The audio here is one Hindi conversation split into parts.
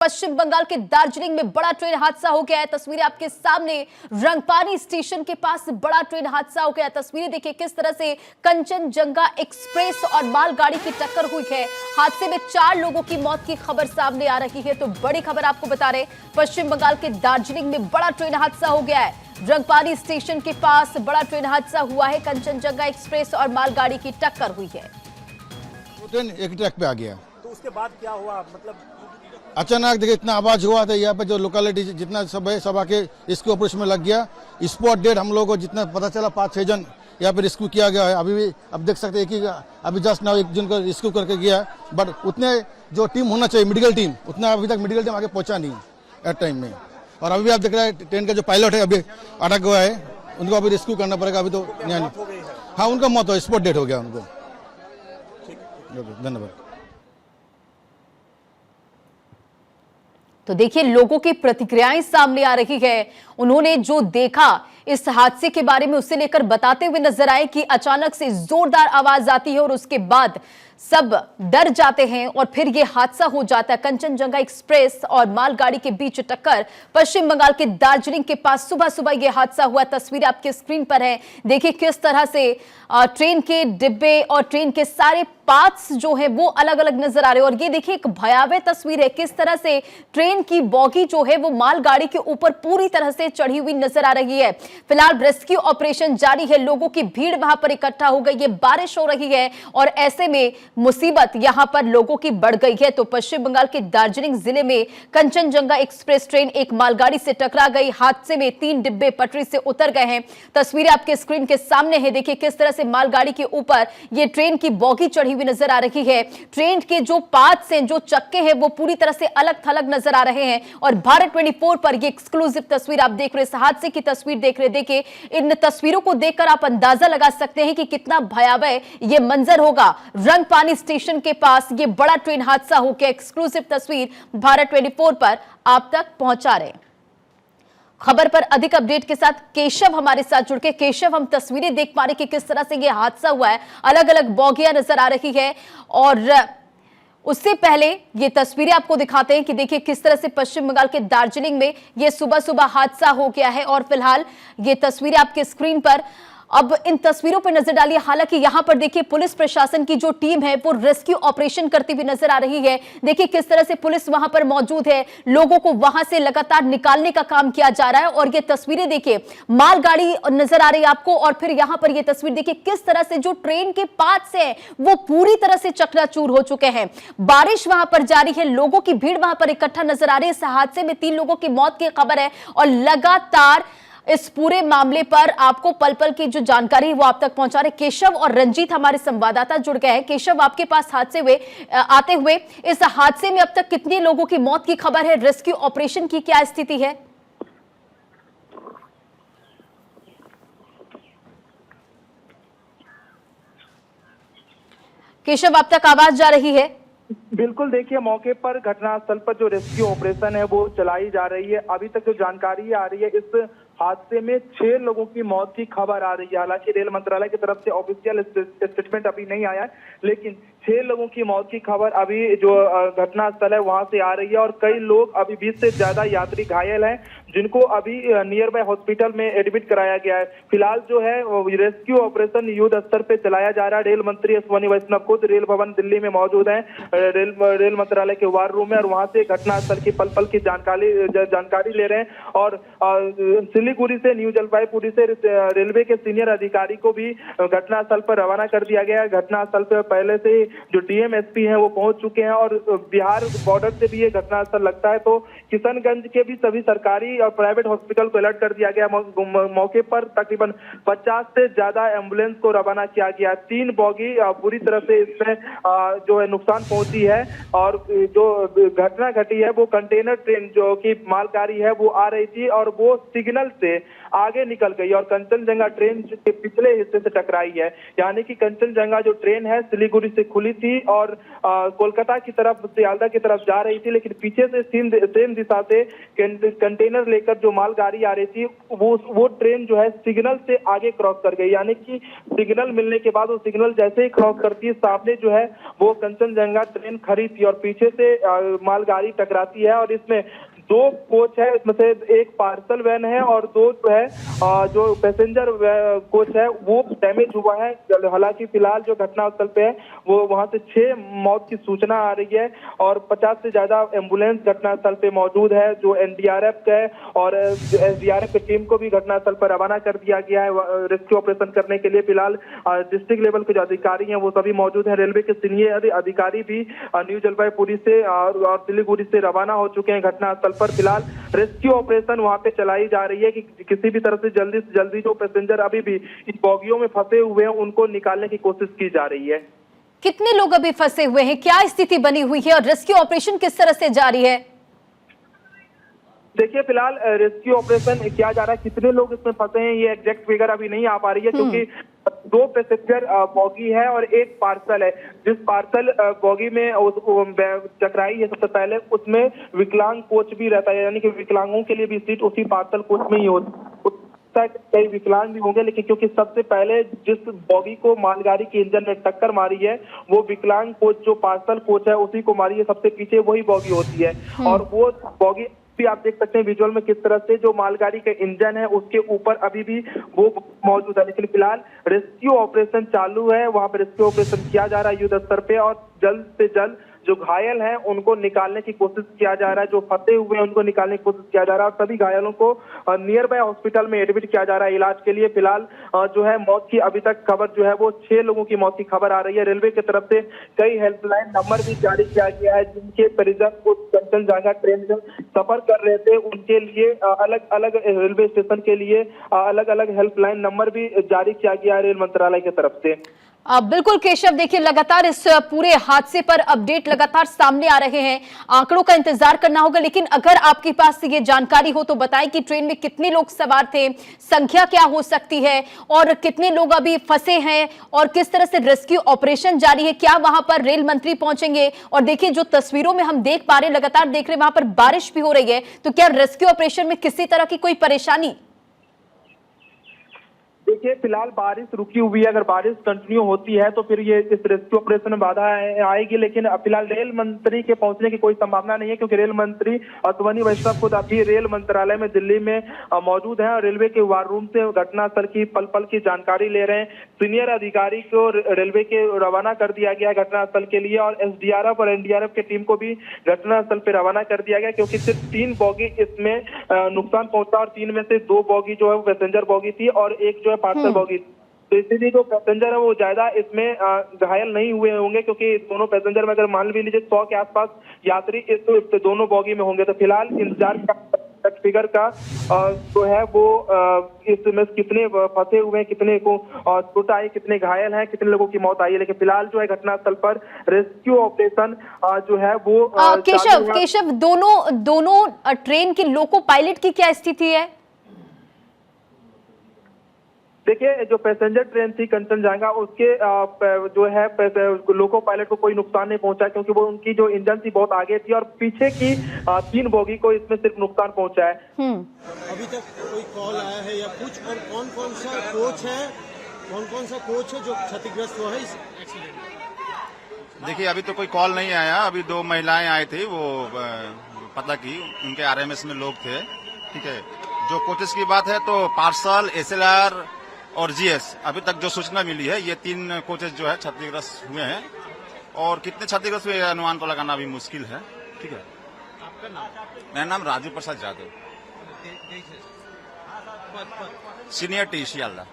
पश्चिम बंगाल के दार्जिलिंग में बड़ा ट्रेन हादसा हो गया है। तस्वीरें आपके सामने, रंगपानी स्टेशन के पास बड़ा ट्रेन हादसा हो गया है। तस्वीरें देखिए किस तरह से कंचनजंगा एक्सप्रेस और मालगाड़ी की टक्कर हुई है। हादसे में 4 लोगों की मौत की खबर सामने आ रही है। तो बड़ी खबर आपको बता रहे, पश्चिम बंगाल के दार्जिलिंग में बड़ा ट्रेन हादसा हो गया है। रंगपानी स्टेशन के पास बड़ा ट्रेन हादसा हुआ है। कंचनजंगा एक्सप्रेस और मालगाड़ी की टक्कर हुई है। ट्रेन एक ट्रैक पे आ गया, तो उसके बाद क्या हुआ? मतलब अचानक देखिए इतना आवाज हुआ था। यहाँ पे जो लोकेलिटी जितना सब है सब आके इसके ऑपरेशन में लग गया। स्पॉट डेड हम लोगों को जितना पता चला 5-6 जन यहाँ पे रेस्क्यू किया गया है। अभी भी अब देख सकते हैं कि अभी जस्ट नाउ एक जन को रेस्क्यू करके गया, बट उतने जो टीम होना चाहिए मेडिकल टीम, उतना अभी तक मेडिकल टीम आगे पहुंचा नहीं एट टाइम में। और अभी भी आप देख रहे हैं ट्रेन का जो पायलट है अभी अटक गया है, उनको अभी रेस्क्यू करना पड़ेगा। अभी तो हाँ उनका मौत हो, स्पॉट डेड हो गया उनको। धन्यवाद। तो देखिए लोगों की प्रतिक्रियाएं सामने आ रही है। उन्होंने जो देखा इस हादसे के बारे में उसे लेकर बताते हुए नजर आए कि अचानक से जोरदार आवाज आती है और उसके बाद सब डर जाते हैं और फिर यह हादसा हो जाता है। कंचनजंगा एक्सप्रेस और मालगाड़ी के बीच टक्कर, पश्चिम बंगाल के दार्जिलिंग के पास सुबह सुबह यह हादसा हुआ। तस्वीरें आपके स्क्रीन पर है। देखिए किस तरह से ट्रेन के डिब्बे और ट्रेन के सारे पार्ट्स जो है वो अलग अलग नजर आ रहे हैं। और ये देखिए एक भयावह तस्वीर है, किस तरह से ट्रेन की बॉगी जो है वो मालगाड़ी के ऊपर पूरी तरह से चढ़ी हुई नजर आ रही है। फिलहाल रेस्क्यू ऑपरेशन जारी है। लोगों की भीड़ वहां पर इकट्ठा हो गई है, बारिश हो रही है और ऐसे में मुसीबत यहां पर लोगों की बढ़ गई है। तो पश्चिम बंगाल के दार्जिलिंग जिले में कंचनजंगा एक्सप्रेस ट्रेन एक मालगाड़ी से टकरा गई। हादसे में 3 डिब्बे पटरी से उतर गए हैं। तस्वीरें आपके स्क्रीन के सामने है। देखिए किस तरह से मालगाड़ी के ऊपर ये ट्रेन की बॉगी चढ़ी हुई नजर आ रही है। ट्रेन के जो पार्ट्स हैं, जो चक्के हैं, वो पूरी तरह से अलग थलग नजर आ रहे हैं। और भारत 24 पर ये एक्सक्लूसिव तस्वीर आप देख रहे हैं, हादसे की तस्वीर देख रहे हैं। देखिए इन तस्वीरों को देखकर आप अंदाजा लगा सकते हैं कि कितना भयावह ये मंजर होगा। रंगपानी स्टेशन के पास ये बड़ा ट्रेन हादसा हो गया। एक्सक्लूसिव तस्वीर भारत 24 पर आप तक पहुंचा रहे हैं। खबर पर अधिक अपडेट के साथ केशव हमारे साथ जुड़ के। केशव, हम तस्वीरें देख पा रहे कि किस तरह से यह हादसा हुआ है। अलग अलग बॉगियां नजर आ रही है और उससे पहले ये तस्वीरें आपको दिखाते हैं कि देखिए किस तरह से पश्चिम बंगाल के दार्जिलिंग में ये सुबह सुबह हादसा हो गया है। और फिलहाल ये तस्वीरें आपके स्क्रीन पर, अब इन तस्वीरों पर नजर डालिए। हालांकि यहां पर देखिए पुलिस प्रशासन की जो टीम है वो रेस्क्यू ऑपरेशन करती हुई नजर आ रही है। देखिए किस तरह से पुलिस वहां पर मौजूद है, लोगों को वहां से लगातार निकालने का काम किया जा रहा है। और ये तस्वीरें देखिए, मालगाड़ी नजर आ रही है आपको और फिर यहां पर ये तस्वीर देखिए किस तरह से जो ट्रेन के पार्ट्स हैं वो पूरी तरह से चकनाचूर हो चुके हैं। बारिश वहां पर जारी है, लोगों की भीड़ वहां पर इकट्ठा नजर आ रही है। इस हादसे में 3 लोगों की मौत की खबर है और लगातार इस पूरे मामले पर आपको पल पल की जो जानकारी है वो आप तक पहुंचा रहे केशव और रंजीत हमारे संवाददाता जुड़ गए हैं। केशव, आपके पास आते हुए इस हादसे में अब तक कितने लोगों की मौत की खबर है? रेस्क्यू ऑपरेशन की क्या स्थिति है? केशव, आप तक आवाज जा रही है? बिल्कुल, देखिए मौके पर घटनास्थल पर जो रेस्क्यू ऑपरेशन है वो चलाई जा रही है। अभी तक जो जानकारी आ रही है, इस हादसे में 6 लोगों की मौत की खबर आ रही है। हालांकि रेल मंत्रालय की तरफ से ऑफिशियल स्टेटमेंट अभी नहीं आया है, लेकिन 6 लोगों की मौत की खबर अभी जो घटनास्थल है वहां से आ रही है। और कई लोग, अभी 20 से ज्यादा यात्री घायल हैं, जिनको अभी नियर बाय हॉस्पिटल में एडमिट कराया गया है। फिलहाल जो है रेस्क्यू ऑपरेशन युद्ध स्तर पे चलाया जा रहा है। रेल मंत्री अश्विनी वैष्णव खुद रेल भवन दिल्ली में मौजूद है, रेल मंत्रालय के वार रूम में, और वहां से घटनास्थल की पल पल की जानकारी ले रहे हैं। और सिलीगुड़ी से, न्यू जलपाईगुड़ी से रेलवे के सीनियर अधिकारी को भी घटनास्थल पर रवाना कर दिया गया है। घटनास्थल पर पहले से जो डीएमएसपी हैं वो पहुंच चुके हैं और बिहार बॉर्डर से भी ये घटनास्थल लगता है। तो किशनगंज के भी सभी सरकारी और प्राइवेट हॉस्पिटल को अलर्ट कर दिया गया। मौके पर तकरीबन 50 से ज्यादा एम्बुलेंस को रवाना किया गया। 3 बॉगी पूरी तरह से इसमें जो है नुकसान पहुंची है। और जो घटना घटी है वो कंटेनर ट्रेन जो कि मालगाड़ी है वो आ रही थी और वो सिग्नल से आगे निकल गई और कंचनजंगा ट्रेन के पिछले हिस्से से टकराई है। यानी कि कंचनजंगा जो ट्रेन है सिलीगुड़ी से खुली थी और कोलकाता की तरफ, सियालदा की तरफ जा रही थी, लेकिन पीछे से सेम दिशा से कंटेनर लेकर जो मालगाड़ी आ रही थी वो ट्रेन जो है सिग्नल से आगे क्रॉस कर गई। यानी कि सिग्नल मिलने के बाद वो सिग्नल जैसे ही क्रॉस करती है, सामने जो है वो कंचनजंगा ट्रेन खड़ी थी और पीछे से मालगाड़ी टकराती है और इसमें 2 कोच है, इसमें से एक पार्सल वैन है और 2 जो है जो पैसेंजर कोच है वो डैमेज हुआ है। हालांकि फिलहाल जो घटनास्थल पे है वो वहां से 6 मौत की सूचना आ रही है और 50 से ज्यादा एम्बुलेंस घटनास्थल पे मौजूद है। जो एनडीआरएफ है और एसडीआरएफ की टीम को भी घटनास्थल पर रवाना कर दिया गया है रेस्क्यू ऑपरेशन करने के लिए। फिलहाल डिस्ट्रिक्ट लेवल के जो अधिकारी हैं वो सभी मौजूद हैं। रेलवे के सीनियर अधिकारी भी न्यू जलपाईगुड़ी से और सिलीगुड़ी से रवाना हो चुके हैं घटनास्थल पर। फिलहाल रेस्क्यू ऑपरेशन वहां पे चलाई जा रही है कि किसी भी तरह से जल्दी जो पैसेंजर अभी भी इन बोगियों में फंसे हुए हैं उनको निकालने की कोशिश की जा रही है। कितने लोग अभी फंसे हुए हैं, क्या स्थिति बनी हुई है और रेस्क्यू ऑपरेशन किस तरह से जारी है? देखिए फिलहाल रेस्क्यू ऑपरेशन किया जा रहा है। कितने लोग इसमें फंसे हैं ये एग्जैक्ट फिगर अभी नहीं आ पा रही है क्योंकि 2 पैसेंजर बोगी है और एक पार्सल है। जिस पार्सल बोगी में टकराई है सबसे पहले उसमें विकलांग कोच भी रहता है, यानी कि विकलांगों के लिए भी सीट उसी पार्सल कोच में ही होती। कई विकलांग भी होंगे लेकिन क्योंकि सबसे पहले जिस बोगी को मालगाड़ी के इंजन ने टक्कर मारी है वो विकलांग कोच जो पार्सल कोच है उसी को मारी है। सबसे पीछे वही बोगी होती है और वो बोगी भी आप देख सकते हैं विजुअल में किस तरह से जो मालगाड़ी का इंजन है उसके ऊपर अभी भी वो मौजूद है। लेकिन फिलहाल रेस्क्यू ऑपरेशन चालू है, वहां पर रेस्क्यू ऑपरेशन किया जा रहा है युद्ध स्तर पे और जल्द से जल्द जो घायल हैं उनको निकालने की कोशिश किया जा रहा है। जो फंसे हुए हैं उनको निकालने की कोशिश किया जा रहा है और सभी घायलों को नियर बाय हॉस्पिटल में एडमिट किया जा रहा है इलाज के लिए। फिलहाल जो है मौत की अभी तक खबर जो है वो 6 लोगों की मौत की खबर आ रही है। रेलवे की तरफ से कई हेल्पलाइन नंबर भी जारी किया गया है जिनके परिजन को कंचनजंगा ट्रेन में सफर कर रहे थे उनके लिए अलग अलग रेलवे स्टेशन के लिए अलग अलग हेल्पलाइन नंबर भी जारी किया गया है रेल मंत्रालय की तरफ से। बिल्कुल केशव, देखिए लगातार इस पूरे हादसे पर अपडेट लगातार सामने आ रहे हैं, आंकड़ों का इंतजार करना होगा। लेकिन अगर आपके पास ये जानकारी हो तो बताएं कि ट्रेन में कितने लोग सवार थे, संख्या क्या हो सकती है और कितने लोग अभी फंसे हैं और किस तरह से रेस्क्यू ऑपरेशन जारी है, क्या वहां पर रेल मंत्री पहुंचेंगे? और देखिए जो तस्वीरों में हम देख पा रहे हैं, लगातार देख रहे हैं वहां पर बारिश भी हो रही है, तो क्या रेस्क्यू ऑपरेशन में किसी तरह की कोई परेशानी? देखिए फिलहाल बारिश रुकी हुई है, अगर बारिश कंटिन्यू होती है तो फिर ये इस रेस्क्यू ऑपरेशन में बाधा आएगी। लेकिन फिलहाल रेल मंत्री के पहुंचने की कोई संभावना नहीं है क्योंकि रेल मंत्री अश्विनी वैष्णव खुद अभी रेल मंत्रालय में दिल्ली में मौजूद हैं और रेलवे के वार रूम से घटनास्थल की पल पल की जानकारी ले रहे हैं। सीनियर अधिकारी को रेलवे के रवाना कर दिया गया घटनास्थल के लिए और एसडीआरएफ और एनडीआरएफ की टीम को भी घटनास्थल पर रवाना कर दिया गया क्योंकि सिर्फ 3 बोगी इसमें नुकसान पहुंचा और 3 में से 2 बोगी जो है पैसेंजर बोगी थी और एक जो है पार्सल बोगी। तो इसीलिए जो पैसेंजर है वो ज्यादा इसमें घायल नहीं हुए होंगे क्योंकि दोनों पैसेंजर में अगर मान भी लीजिए 100 के आसपास यात्री इस दोनों बोगी में होंगे। तो फिलहाल इंतजार फिगर का जो है वो इसमें कितने फंसे हुए हैं, कितने को चोट आई, कितने घायल हैं, कितने लोगों की मौत आई है। लेकिन फिलहाल जो है घटनास्थल पर रेस्क्यू ऑपरेशन जो है वो केशव दोनों ट्रेन के लोको पायलट की क्या स्थिति है? देखिए जो पैसेंजर ट्रेन थी कंचनजंगा उसके जो है लोको पायलट को कोई नुकसान नहीं पहुंचा क्योंकि वो उनकी जो इंजन थी बहुत आगे थी और पीछे की 3 बोगी को इसमें सिर्फ नुकसान पहुंचा है। अभी तक कोई कॉल आया है या कुछ और कौन कौन सा कोच है जो क्षतिग्रस्त हुआ है इस एक्सीडेंट में? देखिए अभी तो कोई कॉल नहीं आया। अभी 2 महिलाएं आई थी, वो पता की उनके आरएमएस में लोग थे। ठीक है, जो कोचेस की बात है तो पार्सल, एसएलआर और जीएस अभी तक जो सूचना मिली है ये 3 कोचेस जो है क्षतिग्रस्त हुए हैं और कितने क्षतिग्रस्त हुए अनुमान तो लगाना अभी मुश्किल है। ठीक है, आपका नाम? मेरा नाम राजू प्रसाद यादव, सीनियर टी सियालदा।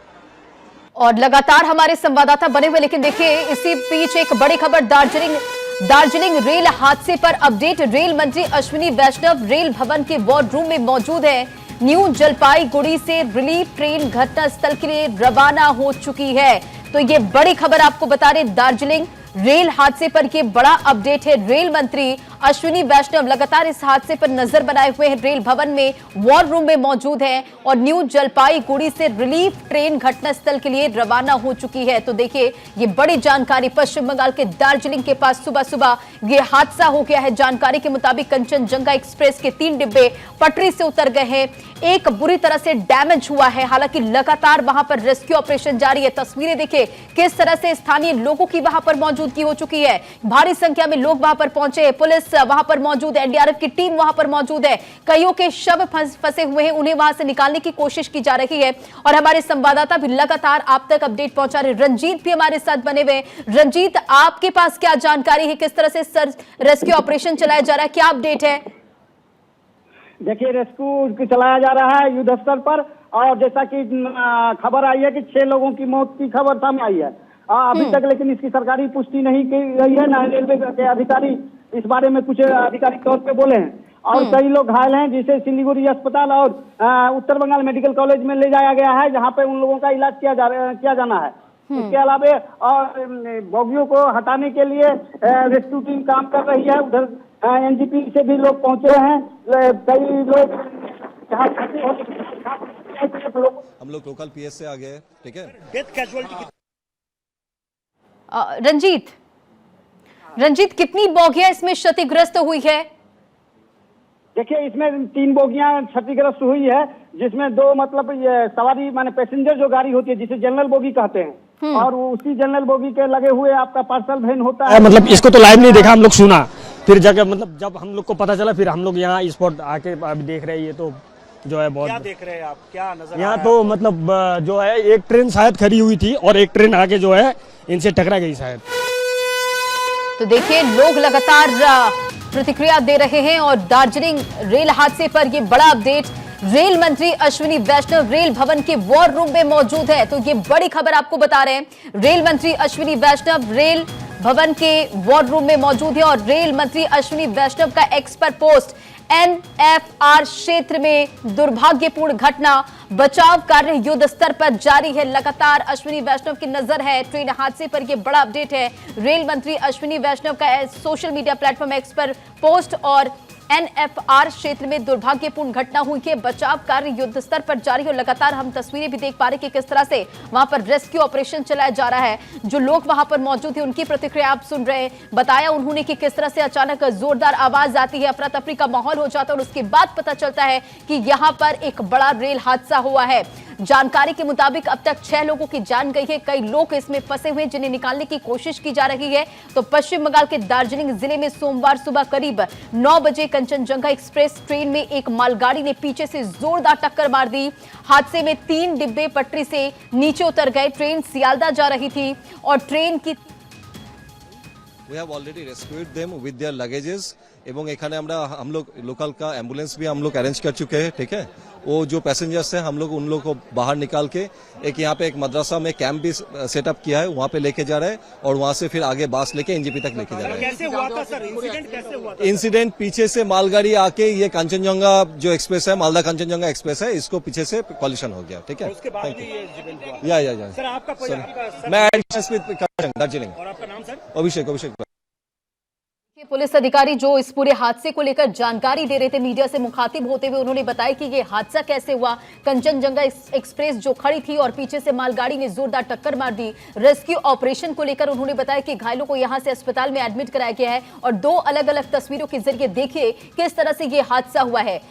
और लगातार हमारे संवाददाता बने हुए, लेकिन देखिए इसी बीच एक बड़ी खबर दार्जिलिंग रेल हादसे पर अपडेट। रेल मंत्री अश्विनी वैष्णव रेल भवन के वार्ड रूम में मौजूद है। न्यू जलपाईगुड़ी से रिलीफ ट्रेन घटनास्थल के लिए रवाना हो चुकी है। तो ये बड़ी खबर आपको बता रहे, दार्जिलिंग रेल हादसे पर ये बड़ा अपडेट है। रेल मंत्री अश्विनी वैष्णव लगातार इस हादसे पर नजर बनाए हुए हैं। रेल भवन में वॉर रूम में मौजूद हैं और न्यू जलपाईगुड़ी से रिलीफ ट्रेन घटनास्थल के लिए रवाना हो चुकी है। तो देखिए, ये बड़ी जानकारी पश्चिम बंगाल के दार्जिलिंग के पास सुबह सुबह ये हादसा हो गया है। जानकारी के मुताबिक कंचनजंगा एक्सप्रेस के 3 डिब्बे पटरी से उतर गए हैं, एक बुरी तरह से डैमेज हुआ है। हालांकि लगातार वहां पर रेस्क्यू ऑपरेशन जारी है। तस्वीरें देखिए किस तरह से स्थानीय लोगों की वहां पर मौजूदगी हो चुकी है। भारी संख्या में लोग वहां पर पहुंचे हैं, पुलिस वहां पर मौजूद है, एनडीआरएफ की टीम वहां पर मौजूद है। कईयों के शव फंसे हुए हैं, उन्हें वहां से निकालने की कोशिश की जा रही है और हमारे संवाददाता भी लगातार आप तक अपडेट पहुंचा रहे। रंजीत भी हमारे साथ बने हुए। रंजीत, आपके पास क्या जानकारी है, किस तरह से रेस्क्यू ऑपरेशन चलाया जा रहा है, क्या अपडेट है? देखिए, रेस्क्यू चलाया जा रहा है युद्ध स्तर पर और जैसा कि खबर आई है कि 6 लोगों की मौत की खबर सामने आई है अभी तक, लेकिन इसकी सरकारी पुष्टि नहीं की गई है। ना रेलवे के अधिकारी इस बारे में कुछ आधिकारिक तौर पे बोले हैं और कई लोग घायल हैं, जिसे सिलीगुड़ी अस्पताल और उत्तर बंगाल मेडिकल कॉलेज में ले जाया गया है, जहां पे उन लोगों का इलाज किया जाना है। इसके अलावा और बोगियों को हटाने के लिए रेस्क्यू टीम काम कर रही है। उधर एनजीपी से भी लोग पहुंचे हैं, कई लोग हम लोग लोकल पीएस से आ गए। ठीक है, डेथ कैजुअलिटी रंजीत, कितनी बोगियां इसमें क्षतिग्रस्त हुई है? देखिए, इसमें 3 बोगियां क्षतिग्रस्त हुई है, जिसमें 2 मतलब ये सवारी माने पैसेंजर जो गाड़ी होती है जिसे जनरल बोगी कहते हैं, और उसी जनरल बोगी के लगे हुए आपका पार्सल वैन होता है। मतलब इसको तो लाइव नहीं देखा, हम लोग सुना, फिर जगह मतलब जब हम लोग को पता चला फिर हम लोग यहाँ स्पॉट आके अभी देख रहे हैं। ये तो जो है बहुत क्या देख रहे हैं आप, क्या नजर यहाँ तो मतलब जो है एक ट्रेन शायद खड़ी हुई थी और एक ट्रेन आके जो है इनसे टकरा गई शायद। तो देखिए, लोग लगातार प्रतिक्रिया दे रहे हैं और दार्जिलिंग रेल हादसे पर ये बड़ा अपडेट। रेल मंत्री अश्विनी वैष्णव रेल भवन के वॉर रूम में मौजूद है। तो ये बड़ी खबर आपको बता रहे हैं। रेल मंत्री अश्विनी वैष्णव रेल भवन के वॉर रूम में मौजूद है और रेल मंत्री अश्विनी वैष्णव का एक्सपर्ट पोस्ट एनएफआर क्षेत्र में दुर्भाग्यपूर्ण घटना, बचाव कार्य युद्ध स्तर पर जारी है। लगातार अश्विनी वैष्णव की नजर है ट्रेन हादसे पर। यह बड़ा अपडेट है। रेल मंत्री अश्विनी वैष्णव का सोशल मीडिया प्लेटफॉर्म एक्स पर पोस्ट और एनएफआर क्षेत्र में दुर्भाग्यपूर्ण घटना हुई है, बचाव कार्य युद्ध स्तर पर जारी है। और लगातार हम तस्वीरें भी देख पा रहे हैं कि किस तरह से वहां पर रेस्क्यू ऑपरेशन चलाया जा रहा है। जो लोग वहां पर मौजूद थे उनकी प्रतिक्रिया आप सुन रहे हैं। बताया उन्होंने कि किस तरह से अचानक जोरदार आवाज आती है, अफरा तफरी का माहौल हो जाता है और उसके बाद पता चलता है कि यहां पर एक बड़ा रेल हादसा हुआ है। जानकारी के मुताबिक अब तक 6 लोगों की जान गई है, कई लोग इसमें फंसे हुए जिन्हें निकालने की कोशिश की जा रही है। तो पश्चिम बंगाल के दार्जिलिंग जिले में सोमवार सुबह करीब 9 बजे कंचनजंगा एक्सप्रेस ट्रेन में एक मालगाड़ी ने पीछे से जोरदार टक्कर मार दी। हादसे में 3 डिब्बे पटरी से नीचे उतर गए। ट्रेन सियालदा जा रही थी और ट्रेन की We have already rescued them with their luggages এবং এখানে আমরা हम लोग लोकल का एम्बुलेंस भी हम लोग अरेंज कर चुके हैं। ठीक है, वो जो पैसेंजर्स हैं हम लोग उन लोग को बाहर निकाल के एक यहाँ पे एक मदरसा में कैंप भी सेटअप किया है, वहाँ पे लेके जा रहे हैं और वहाँ से फिर आगे बस लेके एनजीपी तक लेके जा रहे हैं। कैसे हुआ था सर, इंसिडेंट कैसे हुआ था? इंसिडेंट पीछे से मालगाड़ी आके ये कंचनजंगा जो एक्सप्रेस है, मालदा कंचनजंगा एक्सप्रेस है, इसको पीछे से कॉलिशन हो गया। ठीक है, उसके बाद भी ये इंसिडेंट हुआ। या सर आपका मैं दार्जिलिंग। और आपका नाम सर? अभिषेक। पुलिस अधिकारी जो इस पूरे हादसे को लेकर जानकारी दे रहे थे, मीडिया से मुखातिब होते हुए उन्होंने बताया कि ये हादसा कैसे हुआ। कंचनजंगा एक्सप्रेस जो खड़ी थी और पीछे से मालगाड़ी ने जोरदार टक्कर मार दी। रेस्क्यू ऑपरेशन को लेकर उन्होंने बताया कि घायलों को यहां से अस्पताल में एडमिट कराया गया है और 2 अलग अलग तस्वीरों के जरिए देखिए किस तरह से ये हादसा हुआ है।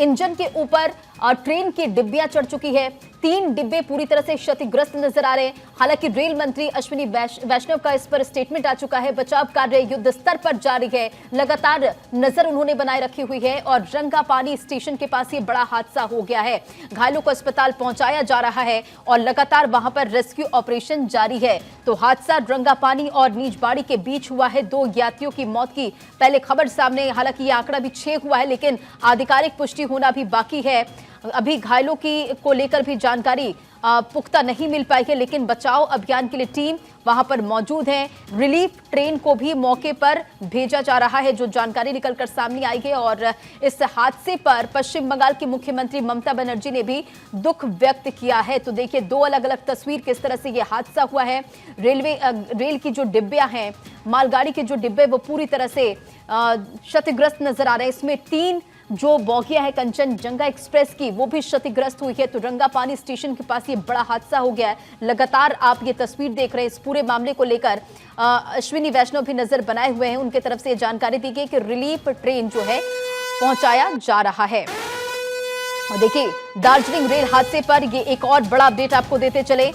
इंजन के ऊपर ट्रेन की डिब्बियां चढ़ चुकी है, 3 डिब्बे पूरी तरह से क्षतिग्रस्त नजर आ रहे हैं। हालांकि रेल मंत्री अश्विनी वैष्णव का इस पर स्टेटमेंट आ चुका है। बचाव कार्य युद्ध स्तर पर जारी है, लगातार नजर उन्होंने बनाए रखी हुई है और रंगापानी स्टेशन के पास ये बड़ा हादसा हो गया है। घायलों को अस्पताल पहुंचाया जा रहा है और लगातार वहां पर रेस्क्यू ऑपरेशन जारी है। तो हादसा रंगापानी और नीचबाड़ी के बीच हुआ है। 2 यात्रियों की मौत की पहले खबर सामने, हालांकि ये आंकड़ा भी 6 हुआ है लेकिन आधिकारिक पुष्टि होना भी बाकी है। अभी घायलों की को लेकर भी जानकारी पुख्ता नहीं मिल पाई है, लेकिन बचाव अभियान के लिए टीम वहां पर मौजूद है। रिलीफ ट्रेन को भी मौके पर भेजा जा रहा है, जो जानकारी निकलकर सामने आई है। और इस हादसे पर पश्चिम बंगाल की मुख्यमंत्री ममता बनर्जी ने भी दुख व्यक्त किया है। तो देखिए, दो अलग अलग तस्वीर किस तरह से ये हादसा हुआ है। रेल की जो डिब्बियां हैं, मालगाड़ी के जो डिब्बे, वो पूरी तरह से क्षतिग्रस्त नजर आ रहे हैं। इसमें 3 जो बोगियां है कंचनजंगा एक्सप्रेस की, वो भी क्षतिग्रस्त हुई है। तो रंगापानी स्टेशन के पास ये बड़ा हादसा हो गया है। लगातार आप ये तस्वीर देख रहे हैं। इस पूरे मामले को लेकर अश्विनी वैष्णव भी नजर बनाए हुए हैं। उनके तरफ से जानकारी दी गई कि रिलीफ ट्रेन जो है पहुंचाया जा रहा है। और देखिए, दार्जिलिंग रेल हादसे पर ये एक और बड़ा अपडेट आपको देते चले।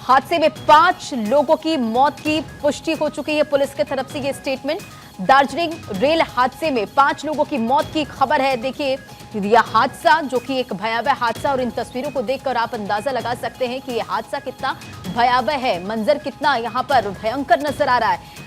हादसे में 5 लोगों की मौत की पुष्टि हो चुकी है। पुलिस की तरफ से ये स्टेटमेंट। दार्जिलिंग रेल हादसे में 5 लोगों की मौत की खबर है। देखिए, यह हादसा जो कि एक भयावह हादसा, और इन तस्वीरों को देखकर आप अंदाजा लगा सकते हैं कि यह हादसा कितना भयावह है। मंजर कितना यहाँ पर भयंकर नजर आ रहा है।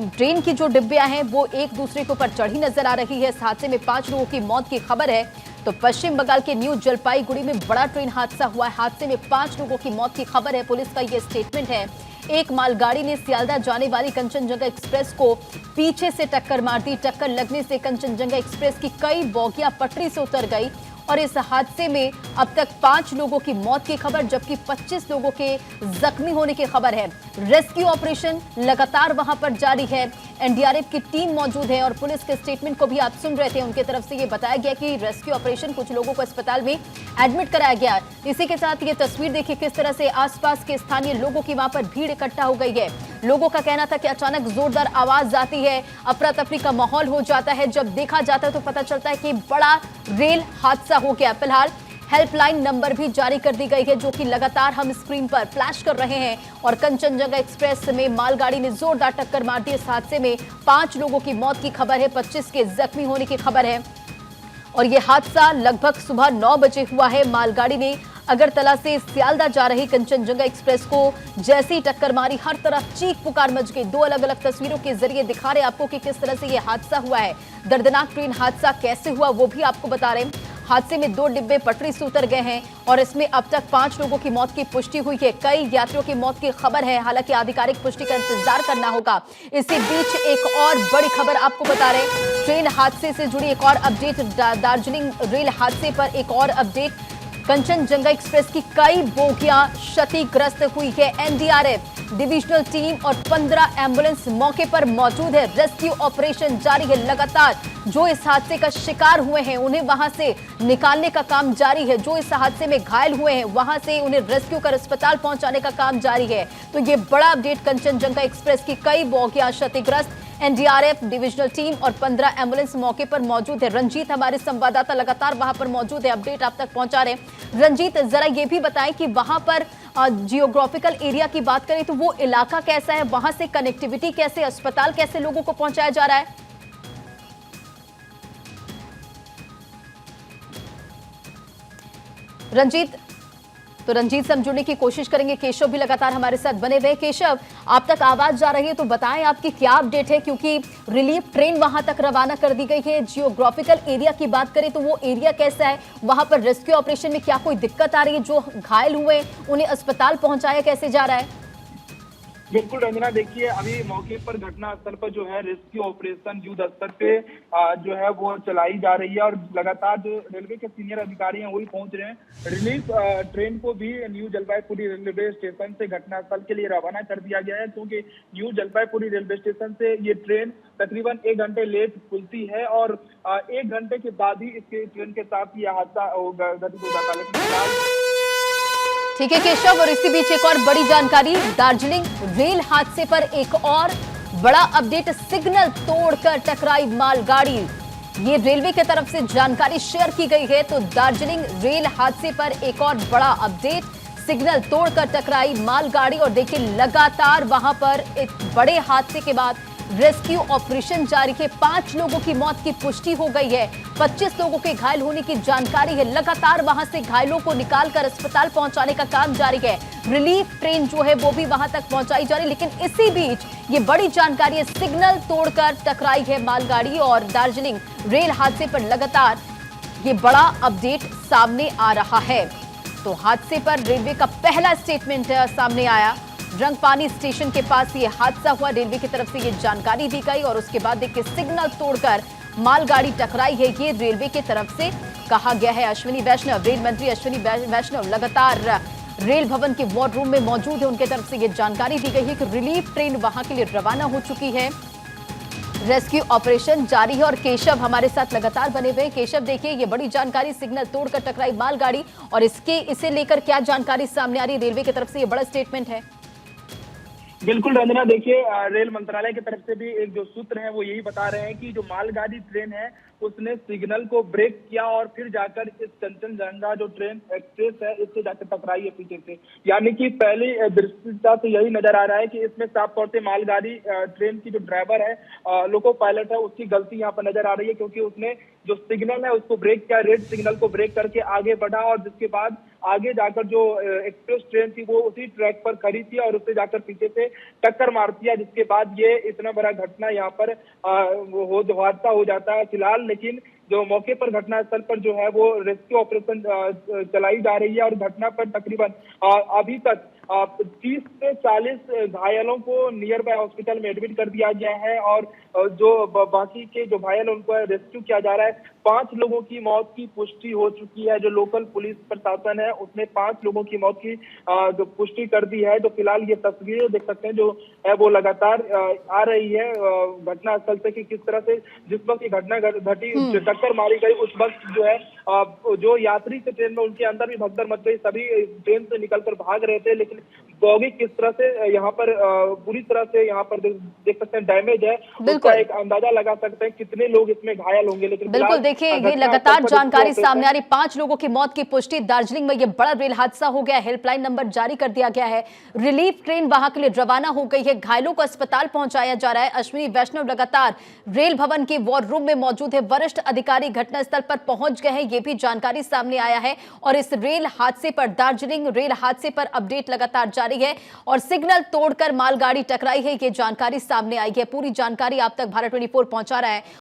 ट्रेन की जो डिब्बियां हैं वो एक दूसरे के ऊपर चढ़ी नजर आ रही है। इस हादसे में 5 लोगों की मौत की खबर है। तो पश्चिम बंगाल के न्यू जलपाईगुड़ी में बड़ा ट्रेन हादसा हुआ है। हादसे में 5 लोगों की मौत की खबर है। पुलिस का यह स्टेटमेंट है। एक मालगाड़ी ने सियालदह जाने वाली कंचनजंगा एक्सप्रेस को पीछे से टक्कर मार दी। टक्कर लगने से कंचनजंगा एक्सप्रेस की कई बोगियां पटरी से उतर गई। और इस हादसे में अब तक 5 लोगों की मौत की खबर, जबकि 25 लोगों के जख्मी होने की खबर है। रेस्क्यू ऑपरेशन लगातार वहां पर जारी है। एनडीआरएफ की टीम मौजूद है। और पुलिस के स्टेटमेंट को भी आप सुन रहे थे। उनके तरफ से ये बताया गया कि रेस्क्यू ऑपरेशन, कुछ लोगों को अस्पताल में एडमिट कराया गया। इसी के साथ ये तस्वीर देखिए किस तरह से आसपास के स्थानीय लोगों की वहां पर भीड़ इकट्ठा हो गई है। लोगों का कहना था कि अचानक जोरदार आवाज आती है, अफरा तफरी का माहौल हो जाता है। जब देखा जाता है तो पता चलता है कि बड़ा रेल हादसा हो गया। फिलहाल हेल्पलाइन नंबर भी जारी कर दी गई है, जो कि लगातार हम स्क्रीन पर फ्लैश कर रहे हैं। और कंचनजंगा एक्सप्रेस में मालगाड़ी ने जोरदार टक्कर मार दी। इस हादसे में 5 लोगों की मौत की खबर है, 25 के जख्मी होने की खबर है। और यह हादसा लगभग सुबह 9 बजे हुआ है। मालगाड़ी ने अगरतला से सियालदह जा रही कंचनजंगा एक्सप्रेस को जैसे ही टक्कर मारी, हर तरफ चीख पुकार मच गई। 2 अलग अलग तस्वीरों के जरिए दिखा रहे आपको कि किस तरह से यह हादसा हुआ है। दर्दनाक ट्रेन हादसा कैसे हुआ वो भी आपको बता रहे हैं। हादसे में 2 डिब्बे पटरी से उतर गए हैं। और इसमें अब तक 5 लोगों की मौत की पुष्टि हुई है। कई यात्रियों की मौत की खबर है। हालांकि आधिकारिक पुष्टि का इंतजार करना होगा। इसी बीच एक और बड़ी खबर आपको बता रहे हैं। ट्रेन हादसे से जुड़ी एक और अपडेट। दार्जिलिंग रेल हादसे पर एक और अपडेट। कंचनजंगा एक्सप्रेस की कई बोगियां क्षतिग्रस्त हुई है। एनडीआरएफ डिविजनल टीम और 15 एम्बुलेंस मौके पर मौजूद है। रेस्क्यू ऑपरेशन जारी है। लगातार जो इस हादसे का शिकार हुए हैं उन्हें वहां से निकालने का काम जारी है। जो इस हादसे में घायल हुए हैं वहां से उन्हें रेस्क्यू कर अस्पताल पहुंचाने का काम जारी है। तो ये बड़ा अपडेट। कंचनजंगा एक्सप्रेस की कई बोगियां क्षतिग्रस्त। एनडीआरएफ डिविजनल टीम और 15 एम्बुलेंस मौके पर मौजूद है। रंजीत हमारे संवाददाता लगातार वहां पर मौजूद है, अपडेट आप तक पहुंचा रहे हैं। रंजीत, जरा ये भी बताएं कि वहां पर जियोग्राफिकल एरिया की बात करें तो वो इलाका कैसा है, वहां से कनेक्टिविटी कैसे, अस्पताल कैसे लोगों को पहुंचाया जा रहा है? रंजीत से हम जुड़ने की कोशिश करेंगे। केशव भी लगातार हमारे साथ बने हुए। केशव, आप तक आवाज जा रही है तो बताएं आपकी क्या अपडेट है, क्योंकि रिलीफ ट्रेन वहां तक रवाना कर दी गई है। जियोग्राफिकल एरिया की बात करें तो वो एरिया कैसा है, वहां पर रेस्क्यू ऑपरेशन में क्या कोई दिक्कत आ रही है? जो घायल हुए उन्हें अस्पताल पहुंचाया कैसे जा रहा है? बिल्कुल रंजना, देखिए अभी मौके पर घटना स्थल पर जो है रेस्क्यू ऑपरेशन युद्ध स्तर पे जो है वो चलाई जा रही है। और लगातार जो रेलवे के सीनियर अधिकारी हैं वही पहुंच रहे हैं। रिलीफ ट्रेन को भी न्यू जलपाईगुड़ी रेलवे स्टेशन से घटनास्थल के लिए रवाना कर दिया गया है, क्योंकि न्यू जलपाईगुड़ी रेलवे स्टेशन से ये ट्रेन तकरीबन 1 घंटे लेट खुलती है। और 1 घंटे के बाद ही इसके ट्रेन के साथ यह हादसा घटित हो जाता है। लेकिन ठीक है केशव, और इसी बीच एक और बड़ी जानकारी। दार्जिलिंग रेल हादसे पर एक और बड़ा अपडेट। सिग्नल तोड़कर टकराई मालगाड़ी, ये रेलवे की तरफ से जानकारी शेयर की गई है। तो दार्जिलिंग रेल हादसे पर एक और बड़ा अपडेट। सिग्नल तोड़कर टकराई मालगाड़ी। और देखिए लगातार वहां पर एक बड़े हादसे के बाद रेस्क्यू ऑपरेशन जारी है। 5 लोगों की मौत की पुष्टि हो गई है। 25 लोगों के घायल होने की जानकारी है। लगातार वहां से घायलों को निकालकर अस्पताल पहुंचाने का काम जारी है। रिलीफ ट्रेन जो है वो भी वहां तक पहुंचाई जा रही है। लेकिन इसी बीच ये बड़ी जानकारी है, सिग्नल तोड़कर टकराई है मालगाड़ी। और दार्जिलिंग रेल हादसे पर लगातार ये बड़ा अपडेट सामने आ रहा है। तो हादसे पर रेलवे का पहला स्टेटमेंट सामने आया। रंगपानी स्टेशन के पास ये हादसा हुआ, रेलवे की तरफ से ये जानकारी दी गई और उसके बाद देखिए सिग्नल तोड़कर मालगाड़ी टकराई है, ये रेलवे की तरफ से कहा गया है। अश्विनी वैष्णव, रेल मंत्री अश्विनी वैष्णव लगातार रेल भवन के वॉर रूम में मौजूद है। उनके तरफ से ये जानकारी दी गई है कि रिलीफ ट्रेन वहां के लिए रवाना हो चुकी है। रेस्क्यू ऑपरेशन जारी है और केशव हमारे साथ लगातार बने हुए हैं। केशव, देखिए ये बड़ी जानकारी, सिग्नल तोड़कर टकराई मालगाड़ी, और इसे लेकर क्या जानकारी सामने आ रही है? रेलवे की तरफ से ये बड़ा स्टेटमेंट है। बिल्कुल रंजना, देखिए रेल मंत्रालय की तरफ से भी एक जो सूत्र है वो यही बता रहे हैं कि जो मालगाड़ी ट्रेन है उसने सिग्नल को ब्रेक किया और फिर जाकर इस कंचनजंगा जो ट्रेन एक्सप्रेस है इससे जाकर टकराई है पीछे से। यानी कि पहली दृष्टता से यही नजर आ रहा है कि इसमें साफ तौर से मालगाड़ी ट्रेन की जो ड्राइवर है, लोको पायलट है, उसकी गलती यहाँ पर नजर आ रही है, क्योंकि उसने जो सिग्नल है उसको ब्रेक किया, रेड सिग्नल को ब्रेक करके आगे बढ़ा और जिसके बाद आगे जाकर जो एक्सप्रेस ट्रेन थी वो उसी ट्रैक पर खड़ी थी और उससे जाकर पीछे से टक्कर मारती है, जिसके बाद ये इतना बड़ा घटना यहाँ पर हादसा हो जाता है फिलहाल। लेकिन जो मौके पर घटनास्थल पर जो है वो रेस्क्यू ऑपरेशन चलाई जा रही है और घटना पर तकरीबन अभी तक 30 से 40 घायलों को नियर बाय हॉस्पिटल में एडमिट कर दिया गया है और जो बाकी के जो घायल उनको रेस्क्यू किया जा रहा है। 5 लोगों की मौत की पुष्टि हो चुकी है। जो लोकल पुलिस प्रशासन है उसने 5 लोगों की मौत की जो पुष्टि कर दी है। तो फिलहाल ये तस्वीरें देख सकते हैं जो है वो लगातार आ रही है घटनास्थल से कि किस तरह से जिस वक्त ये घटना घटी, टक्कर मारी गई, उस वक्त जो है जो यात्री थे ट्रेन में उनके अंदर भी भगदड़ मच गई। सभी ट्रेन से निकलकर भाग रहे थे, लेकिन बॉगी किस तरह से यहाँ पर बुरी तरह से यहाँ पर देख सकते हैं डैमेज है, उसका एक अंदाजा लगा सकते हैं कितने लोग इसमें घायल होंगे। लेकिन बिल्कुल देखिए ये लगातार जानकारी सामने आ रही, 5 लोगों की मौत की पुष्टि। दार्जिलिंग में ये बड़ा रेल हादसा हो गया, हेल्पलाइन नंबर जारी कर दिया गया है, रिलीफ ट्रेन वहां के लिए रवाना हो गई है, घायलों को अस्पताल पहुंचाया जा रहा है। अश्विनी वैष्णव लगातार रेल भवन के वॉर रूम में मौजूद है, वरिष्ठ अधिकारी घटनास्थल पर पहुंच गए हैं, ये भी जानकारी सामने आया है। और इस रेल हादसे पर, दार्जिलिंग रेल हादसे पर अपडेट लगातार जारी है और सिग्नल तोड़कर मालगाड़ी टकराई है, ये जानकारी सामने आई है। पूरी जानकारी आप तक भारत 24 पहुंचा रहा है